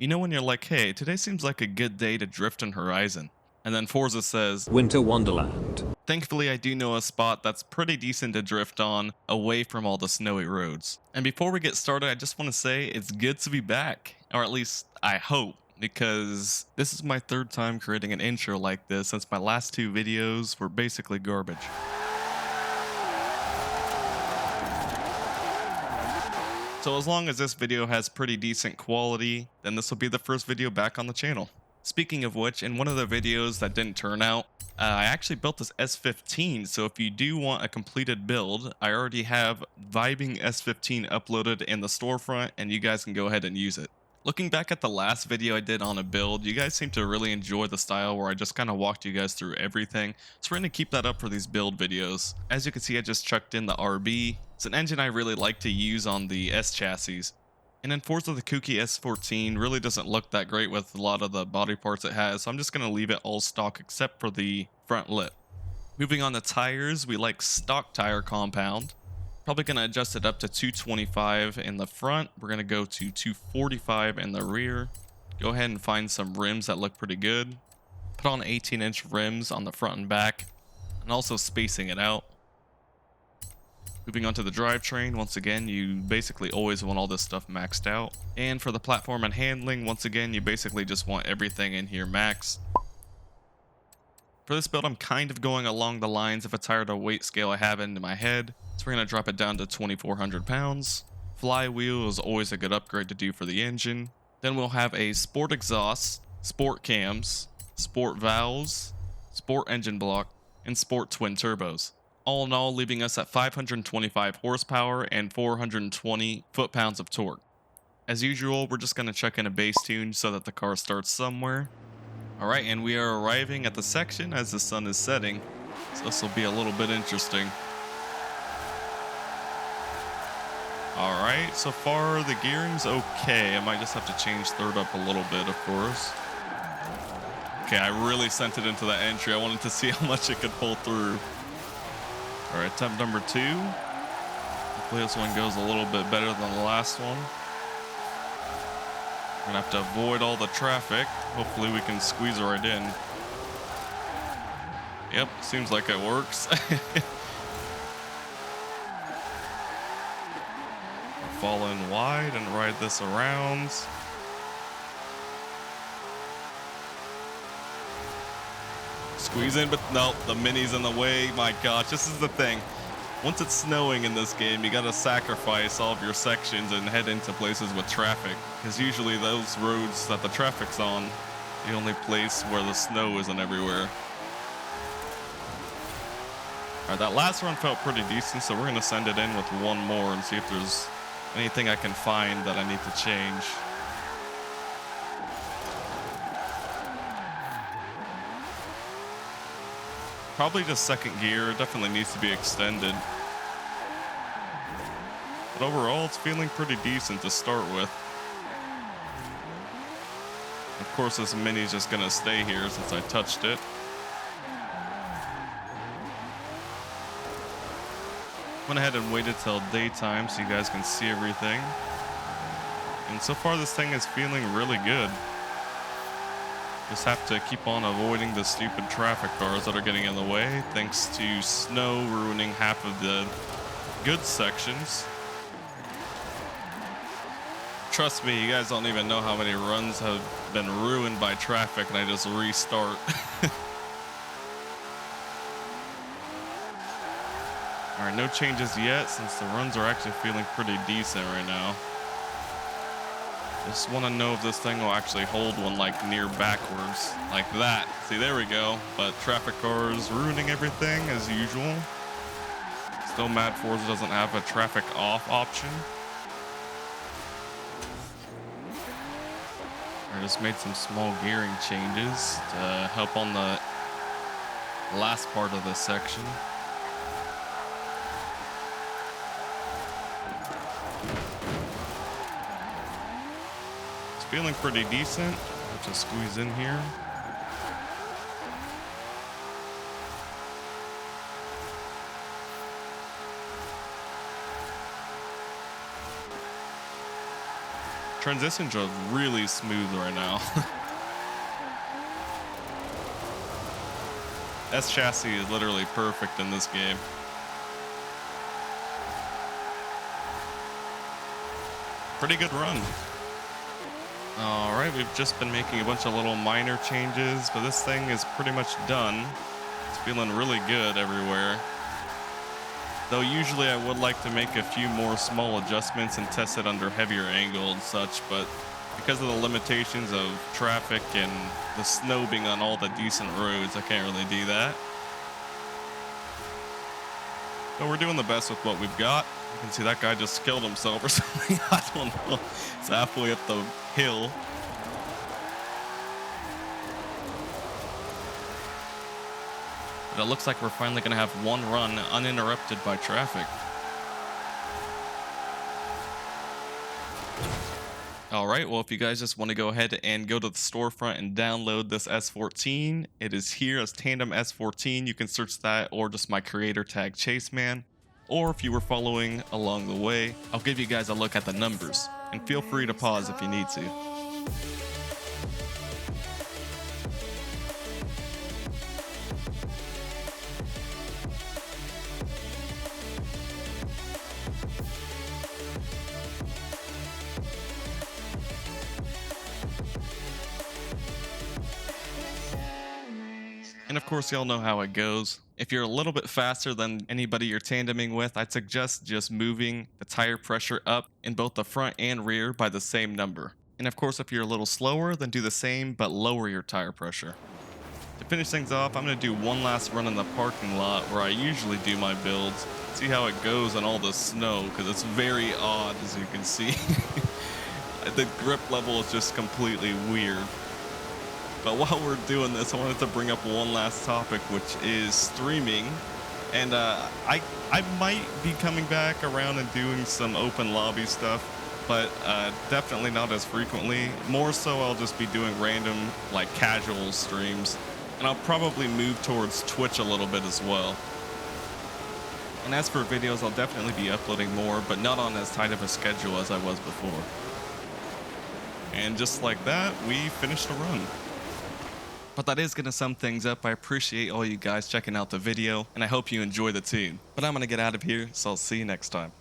You know when you're like, hey, today seems like a good day to drift in Horizon. And then Forza says, Winter Wonderland. thankfully I do know a spot that's pretty decent to drift on, away from all the snowy roads. And before we get started, I just want to say it's good to be back. Or at least, I hope. Because this is my third time creating an intro like this since my last two videos were basically garbage. So as long as this video has pretty decent quality, then this will be the first video back on the channel. Speaking of which, in one of the videos that didn't turn out, I actually built this S15, so if you do want a completed build, I already have Vibing S15 uploaded in the storefront, and you guys can go ahead and use it. Looking back at the last video I did on a build, you guys seem to really enjoy the style where I just kind of walked you guys through everything, so we're going to keep that up for these build videos. As you can see, I just chucked in the RB. It's an engine I really like to use on the S chassis. And then Forza the kooky S14 really doesn't look that great with a lot of the body parts it has, so I'm just going to leave it all stock except for the front lip. Moving on to tires, we like stock tire compound. Probably going to adjust it up to 225 in the front. We're going to go to 245 in the rear. Go ahead and find some rims that look pretty good. Put on 18-inch rims on the front and back, and also spacing it out. Moving on to the drivetrain, once again, you basically always want all this stuff maxed out. And for the platform and handling, once again, you basically just want everything in here maxed. For this build, I'm kind of going along the lines of a tire to weight scale I have into my head. So we're going to drop it down to 2,400 pounds. Flywheel is always a good upgrade to do for the engine. Then we'll have a sport exhaust, sport cams, sport valves, sport engine block, and sport twin turbos. All in all, leaving us at 525 horsepower and 420 foot-pounds of torque. As usual, we're just going to check in a base tune so that the car starts somewhere. Alright, and we are arriving at the section as the sun is setting, so this will be a little bit interesting. Alright, so far the gearing's okay. I might just have to change third up a little bit, of course. Okay, I really sent it into that entry. I wanted to see how much it could pull through. Alright, attempt number 2. Hopefully this one goes a little bit better than the last one. We're gonna have to avoid all the traffic. Hopefully we can squeeze right in. Yep, seems like it works. Fall in wide and ride this around. Squeeze in, but no, the mini's in the way. My gosh, this is the thing. Once it's snowing in this game, you gotta sacrifice all of your sections and head into places with traffic. Because usually those roads that the traffic's on, the only place where the snow isn't everywhere. Alright, that last run felt pretty decent, so we're gonna send it in with one more and see if there's anything I can find that I need to change. Probably just second gear, definitely needs to be extended. But overall, it's feeling pretty decent to start with. Of course, this mini's just gonna stay here since I touched it. Went ahead and waited till daytime so you guys can see everything. And so far, this thing is feeling really good. Just have to keep on avoiding the stupid traffic cars that are getting in the way, thanks to snow ruining half of the good sections. Trust me, you guys don't even know how many runs have been ruined by traffic and I just restart. Alright, no changes yet since the runs are actually feeling pretty decent right now. Just want to know if this thing will actually hold one like near backwards, like that. See, there we go. But traffic cars ruining everything as usual. Still mad Forza doesn't have a traffic off option. I just made some small gearing changes to help on the last part of this section. Feeling pretty decent. I'll just squeeze in here. Transitions are really smooth right now. S chassis is literally perfect in this game. Pretty good run. All right, we've just been making a bunch of little minor changes, but this thing is pretty much done. It's feeling really good everywhere. Though usually I would like to make a few more small adjustments and test it under heavier angle and such, but because of the limitations of traffic and the snow being on all the decent roads, I can't really do that. But we're doing the best with what we've got. You can see that guy just killed himself or something. I don't know. It's halfway up the hill. But it looks like we're finally going to have one run uninterrupted by traffic. All right, well, if you guys just want to go ahead and go to the storefront and download this S14, it is here as Tandem S14. You can search that or just my creator tag Chaseman. Or if you were following along the way, I'll give you guys a look at the numbers. And feel free to pause if you need to. And of course, y'all know how it goes. If you're a little bit faster than anybody you're tandeming with, I'd suggest just moving the tire pressure up in both the front and rear by the same number. And of course, if you're a little slower, then do the same, but lower your tire pressure. To finish things off, I'm going to do one last run in the parking lot where I usually do my builds. See how it goes on all the snow, because it's very odd, as you can see. The grip level is just completely weird. But while we're doing this, I wanted to bring up one last topic, which is streaming. And I might be coming back around and doing some open lobby stuff, but definitely not as frequently. More so, I'll just be doing random, like, casual streams. And I'll probably move towards Twitch a little bit as well. And as for videos, I'll definitely be uploading more, but not on as tight of a schedule as I was before. And just like that, we finished the run. But that is going to sum things up. I appreciate all you guys checking out the video, and I hope you enjoy the tune. But I'm going to get out of here, so I'll see you next time.